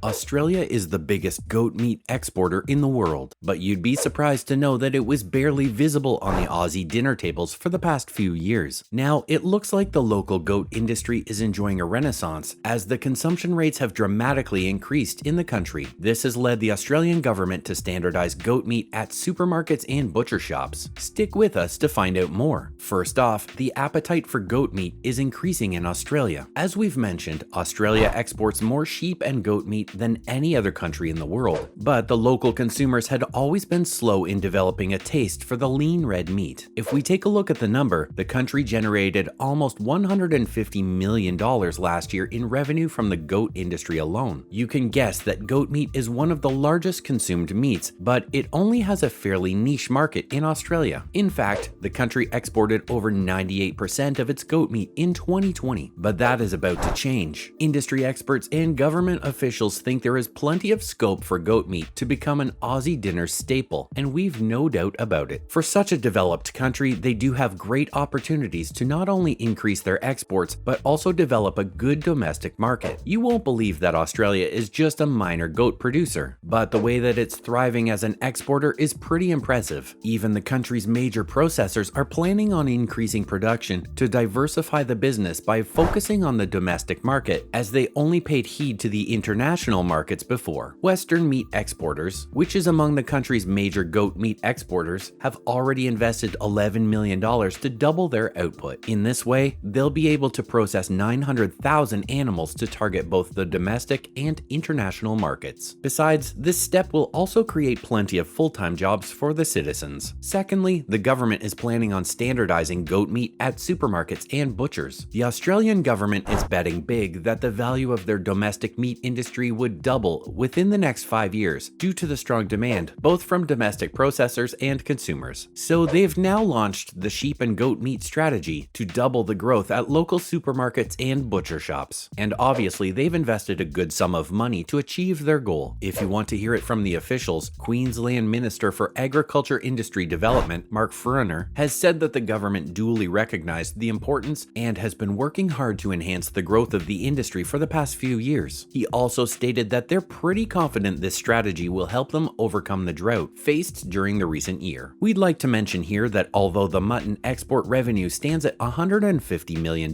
Australia is the biggest goat meat exporter in the world, but you'd be surprised to know that it was barely visible on the Aussie dinner tables for the past few years. Now, it looks like the local goat industry is enjoying a renaissance as the consumption rates have dramatically increased in the country. This has led the Australian government to standardize goat meat at supermarkets and butcher shops. Stick with us to find out more. First off, the appetite for goat meat is increasing in Australia. As we've mentioned, Australia exports more sheep and goat meat than any other country in the world, but the local consumers had always been slow in developing a taste for the lean red meat. If we take a look at the number, the country generated almost $150 million last year in revenue from the goat industry alone. You can guess that goat meat is one of the largest consumed meats, but it only has a fairly niche market in Australia. In fact, the country exported over 98% of its goat meat in 2020, but that is about to change. Industry experts and government officials think there is plenty of scope for goat meat to become an Aussie dinner staple, and we've no doubt about it. For such a developed country, they do have great opportunities to not only increase their exports, but also develop a good domestic market. You won't believe that Australia is just a minor goat producer, but the way that it's thriving as an exporter is pretty impressive. Even the country's major processors are planning on increasing production to diversify the business by focusing on the domestic market, as they only paid heed to the international markets before. Western meat exporters, which is among the country's major goat meat exporters, have already invested $11 million to double their output. In this way, they'll be able to process 900,000 animals to target both the domestic and international markets. Besides, this step will also create plenty of full-time jobs for the citizens. Secondly, the government is planning on standardizing goat meat at supermarkets and butchers. The Australian government is betting big that the value of their domestic meat industry would double within the next 5 years due to the strong demand, both from domestic processors and consumers. So they've now launched the sheep and goat meat strategy to double the growth at local supermarkets and butcher shops. And obviously, they've invested a good sum of money to achieve their goal. If you want to hear it from the officials, Queensland Minister for Agriculture Industry Development, Mark Furner, has said that the government duly recognized the importance and has been working hard to enhance the growth of the industry for the past few years. He also stated that they're pretty confident this strategy will help them overcome the drought faced during the recent year. We'd like to mention here that although the mutton export revenue stands at $150 million,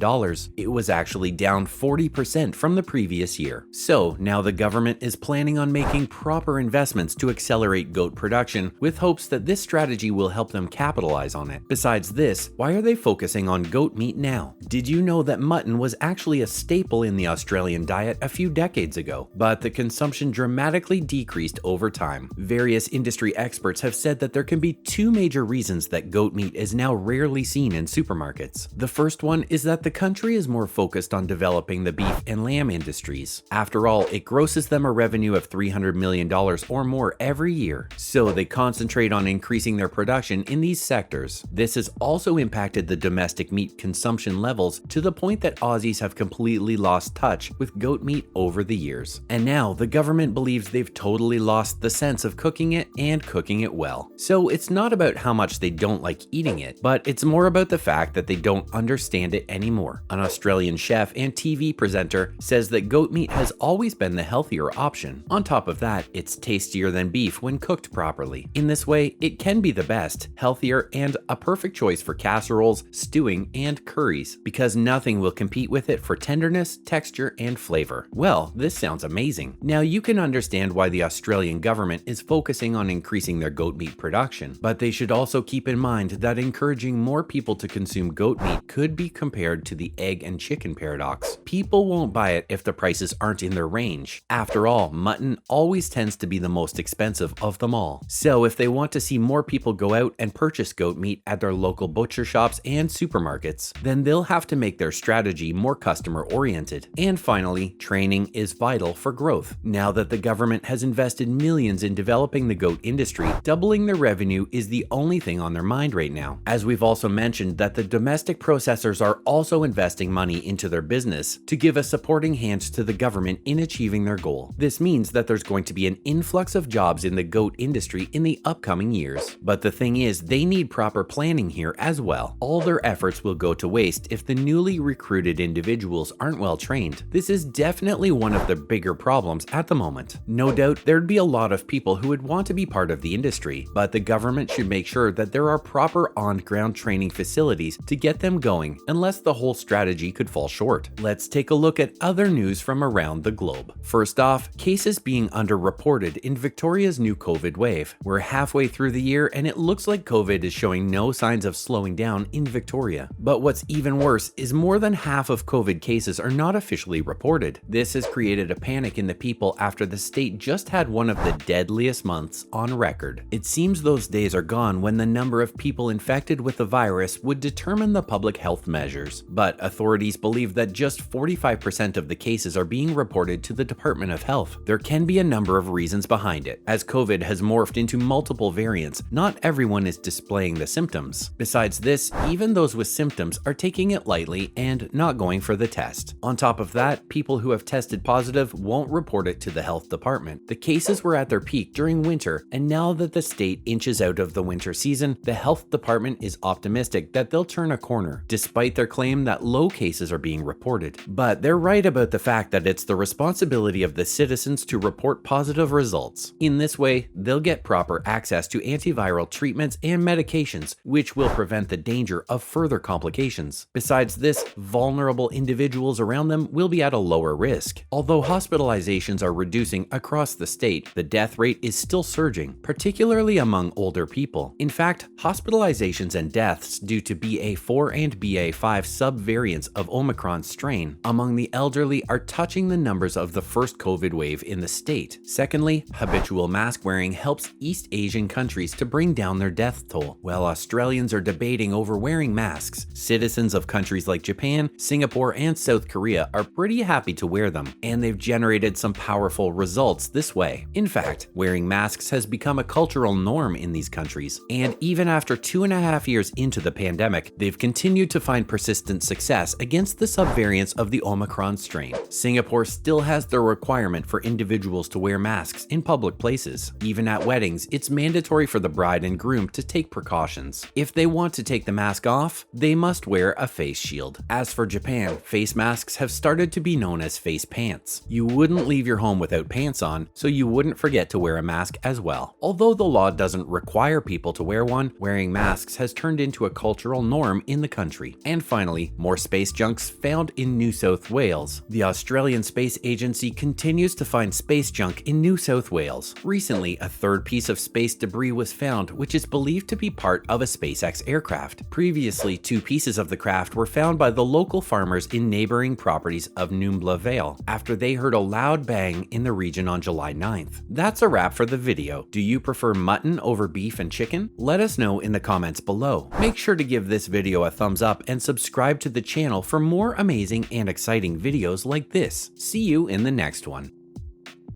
it was actually down 40% from the previous year. So now the government is planning on making proper investments to accelerate goat production, with hopes that this strategy will help them capitalize on it. Besides this, why are they focusing on goat meat now? Did you know that mutton was actually a staple in the Australian diet a few decades ago, but the consumption dramatically decreased over time? Various industry experts have said that there can be two major reasons that goat meat is now rarely seen in supermarkets. The first one is that the country is more focused on developing the beef and lamb industries. After all, it grosses them a revenue of $300 million or more every year, so they concentrate on increasing their production in these sectors. This has also impacted the domestic meat consumption levels to the point that Aussies have completely lost touch with goat meat over the years. And now the government believes they've totally lost the sense of cooking it and cooking it well. So it's not about how much they don't like eating it, but it's more about the fact that they don't understand it anymore. An Australian chef and TV presenter says that goat meat has always been the healthier option. On top of that, it's tastier than beef when cooked properly. In this way, it can be the best, healthier, and a perfect choice for casseroles, stewing, and curries, because nothing will compete with it for tenderness, texture, and flavor. Well, this sounds amazing. Now you can understand why the Australian government is focusing on increasing their goat meat production, but they should also keep in mind that encouraging more people to consume goat meat could be compared to the egg and chicken paradox. People won't buy it if the prices aren't in their range. After all, mutton always tends to be the most expensive of them all. So if they want to see more people go out and purchase goat meat at their local butcher shops and supermarkets, then they'll have to make their strategy more customer oriented. And finally, training is vital for growth. Now that the government has invested millions in developing the goat industry, doubling their revenue is the only thing on their mind right now. As we've also mentioned that the domestic processors are also investing money into their business to give a supporting hand to the government in achieving their goal. This means that there's going to be an influx of jobs in the goat industry in the upcoming years. But the thing is, they need proper planning here as well. All their efforts will go to waste if the newly recruited individuals aren't well trained. This is definitely one of the bigger problems at the moment. No doubt there'd be a lot of people who would want to be part of the industry, but the government should make sure that there are proper on-ground training facilities to get them going, unless the whole strategy could fall short. Let's take a look at other news from around the globe. First off, cases being underreported in Victoria's new COVID wave. We're halfway through the year and it looks like COVID is showing no signs of slowing down in Victoria. But what's even worse is more than half of COVID cases are not officially reported. This has created a panic in the people after the state just had one of the deadliest months on record. It seems those days are gone when the number of people infected with the virus would determine the public health measures. But authorities believe that just 45% of the cases are being reported to the Department of Health. There can be a number of reasons behind it. As COVID has morphed into multiple variants, not everyone is displaying the symptoms. Besides this, even those with symptoms are taking it lightly and not going for the test. On top of that, people who have tested positive won't report it to the health department. The cases were at their peak during winter, and now that the state inches out of the winter season, the health department is optimistic that they'll turn a corner, despite their claim that low cases are being reported. But they're right about the fact that it's the responsibility of the citizens to report positive results. In this way, they'll get proper access to antiviral treatments and medications, which will prevent the danger of further complications. Besides this, vulnerable individuals around them will be at a lower risk. Although hospitalizations are reducing across the state, the death rate is still surging, particularly among older people. In fact, hospitalizations and deaths due to BA4 and BA5 subvariants of Omicron strain among the elderly are touching the numbers of the first COVID wave in the state. Secondly, habitual mask wearing helps East Asian countries to bring down their death toll. While Australians are debating over wearing masks, citizens of countries like Japan, Singapore, and South Korea are pretty happy to wear them, and they've generated some powerful results this way. In fact, wearing masks has become a cultural norm in these countries, and even after 2.5 years into the pandemic, they've continued to find persistent success against the subvariants of the Omicron strain. Singapore still has the requirement for individuals to wear masks in public places. Even at weddings, it's mandatory for the bride and groom to take precautions. If they want to take the mask off, they must wear a face shield. As for Japan, face masks have started to be known as face pants. You wouldn't leave your home without pants on, so you wouldn't forget to wear a mask as well. Although the law doesn't require people to wear one, wearing masks has turned into a cultural norm in the country. And finally, more space junks found in New South Wales. The Australian Space Agency continues to find space junk in New South Wales. Recently, a third piece of space debris was found, which is believed to be part of a SpaceX aircraft. Previously, 2 pieces of the craft were found by the local farmers in neighboring properties of Noombla Vale after they heard a loud bang in the region on July 9th. That's a wrap for the video. Do you prefer mutton over beef and chicken? Let us know in the comments below. Make sure to give this video a thumbs up and subscribe to the channel for more amazing and exciting videos like this. See you in the next one.